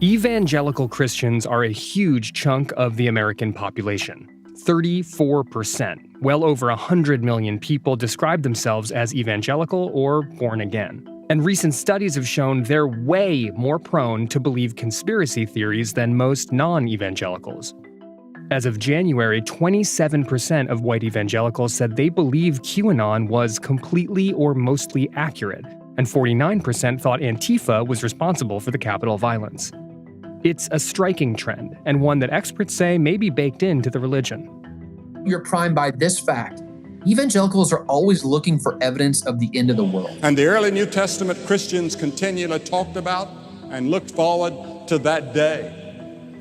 Evangelical Christians are a huge chunk of the American population. 34%, well over 100 million people describe themselves as evangelical or born again. And recent studies have shown they're way more prone to believe conspiracy theories than most non-evangelicals. As of January, 27% of white evangelicals said they believed QAnon was completely or mostly accurate, and 49% thought Antifa was responsible for the Capitol violence. It's a striking trend, and one that experts say may be baked into the religion. You're primed by this fact. Evangelicals are always looking for evidence of the end of the world. And the early New Testament Christians continually talked about and looked forward to that day,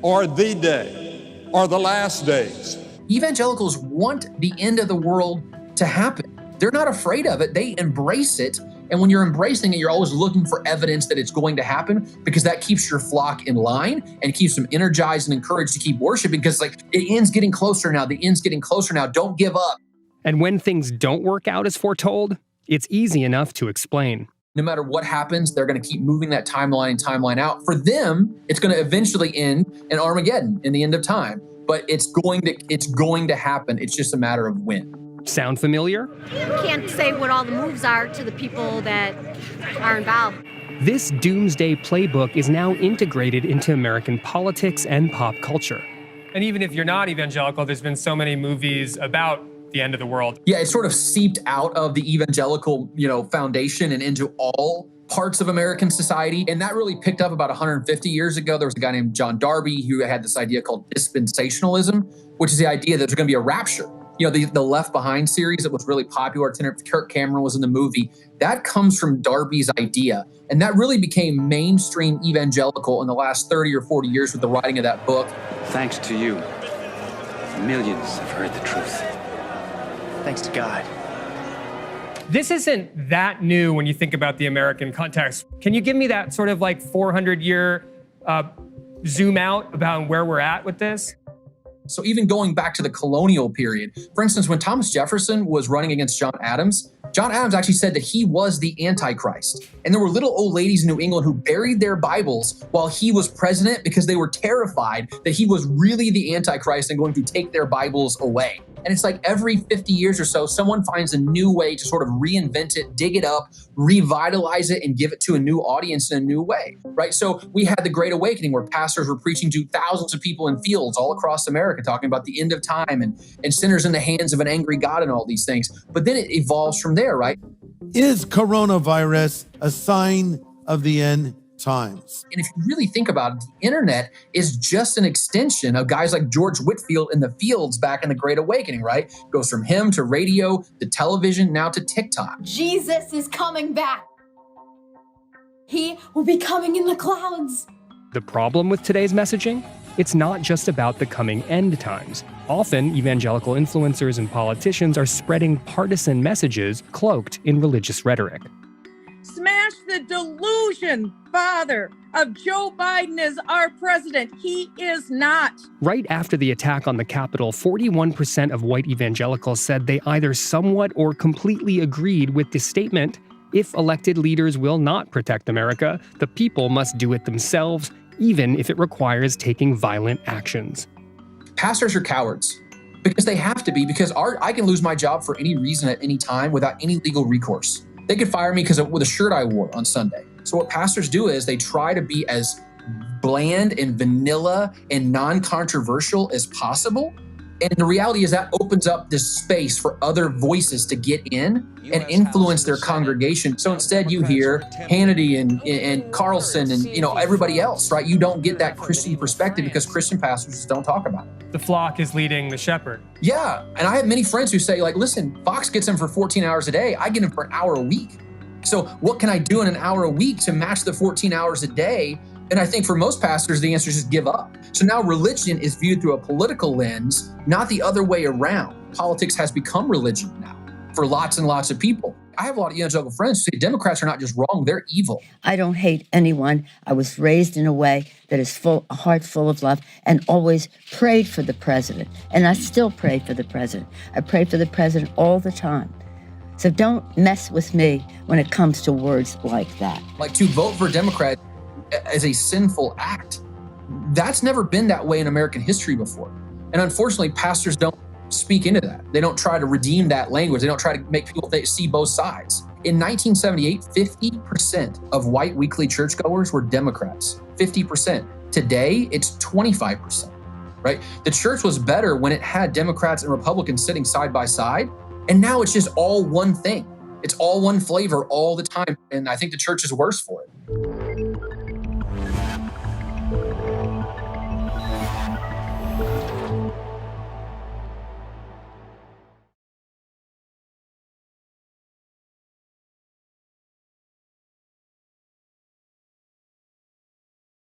or the day, or the last days. Evangelicals want the end of the world to happen. They're not afraid of it. They embrace it. And when you're embracing it, you're always looking for evidence that it's going to happen, because that keeps your flock in line and keeps them energized and encouraged to keep worshiping, because the end's getting closer now. The end's getting closer now. Don't give up. And when things don't work out as foretold, it's easy enough to explain. No matter what happens, they're going to keep moving that timeline out. For them, it's going to eventually end in Armageddon, in the end of time. But it's going to happen. It's just a matter of when. Sound familiar? You can't say what all the moves are to the people that are involved. This doomsday playbook is now integrated into American politics and pop culture. And even if you're not evangelical, there's been so many movies about the end of the world. Yeah, it sort of seeped out of the evangelical, foundation and into all parts of American society. And that really picked up about 150 years ago. There was a guy named John Darby who had this idea called dispensationalism, which is the idea that there's going to be a rapture. The Left Behind series that was really popular, Kirk Cameron was in the movie, that comes from Darby's idea. And that really became mainstream evangelical in the last 30 or 40 years with the writing of that book. Thanks to you, millions have heard the truth. Thanks to God. This isn't that new when you think about the American context. Can you give me that sort of 400-year zoom out about where we're at with this? So even going back to the colonial period, for instance, when Thomas Jefferson was running against John Adams actually said that he was the Antichrist. And there were little old ladies in New England who buried their Bibles while he was president because they were terrified that he was really the Antichrist and going to take their Bibles away. And it's like every 50 years or so, someone finds a new way to sort of reinvent it, dig it up, revitalize it, and give it to a new audience in a new way, right? So we had the Great Awakening where pastors were preaching to thousands of people in fields all across America, talking about the end of time and sinners in the hands of an angry God and all these things. But then it evolves from there, right? Is coronavirus a sign of the end times? And if you really think about it, the internet is just an extension of guys like George Whitefield in the fields back in the Great Awakening, right? Goes from him to radio, to television, now to TikTok. Jesus is coming back. He will be coming in the clouds. The problem with today's messaging? It's not just about the coming end times. Often, evangelical influencers and politicians are spreading partisan messages cloaked in religious rhetoric. Smash the delusion, Father, of Joe Biden as our president. He is not. Right after the attack on the Capitol, 41% of white evangelicals said they either somewhat or completely agreed with the statement, if elected leaders will not protect America, the people must do it themselves, even if it requires taking violent actions. Pastors are cowards because they have to be, because I can lose my job for any reason at any time without any legal recourse. They could fire me because of the shirt I wore on Sunday. So what pastors do is they try to be as bland and vanilla and non-controversial as possible. And the reality is that opens up this space for other voices to get in and influence their congregation. So instead you hear Hannity and Carlson and everybody else, right? You don't get that Christian perspective because Christian pastors just don't talk about it. The flock is leading the shepherd. Yeah, and I have many friends who say listen, Fox gets them for 14 hours a day. I get them for an hour a week. So what can I do in an hour a week to match the 14 hours a day? And I think for most pastors, the answer is just give up. So now religion is viewed through a political lens, not the other way around. Politics has become religion now for lots and lots of people. I have a lot of evangelical friends who say Democrats are not just wrong, they're evil. I don't hate anyone. I was raised in a way that is a heart full of love, and always prayed for the president. And I still pray for the president. I pray for the president all the time. So don't mess with me when it comes to words like that. To vote for Democrat as a sinful act. That's never been that way in American history before. And unfortunately, pastors don't speak into that. They don't try to redeem that language. They don't try to make people see both sides. In 1978, 50% of white weekly churchgoers were Democrats. 50%. Today, it's 25%, right? The church was better when it had Democrats and Republicans sitting side by side. And now it's just all one thing. It's all one flavor all the time. And I think the church is worse for it.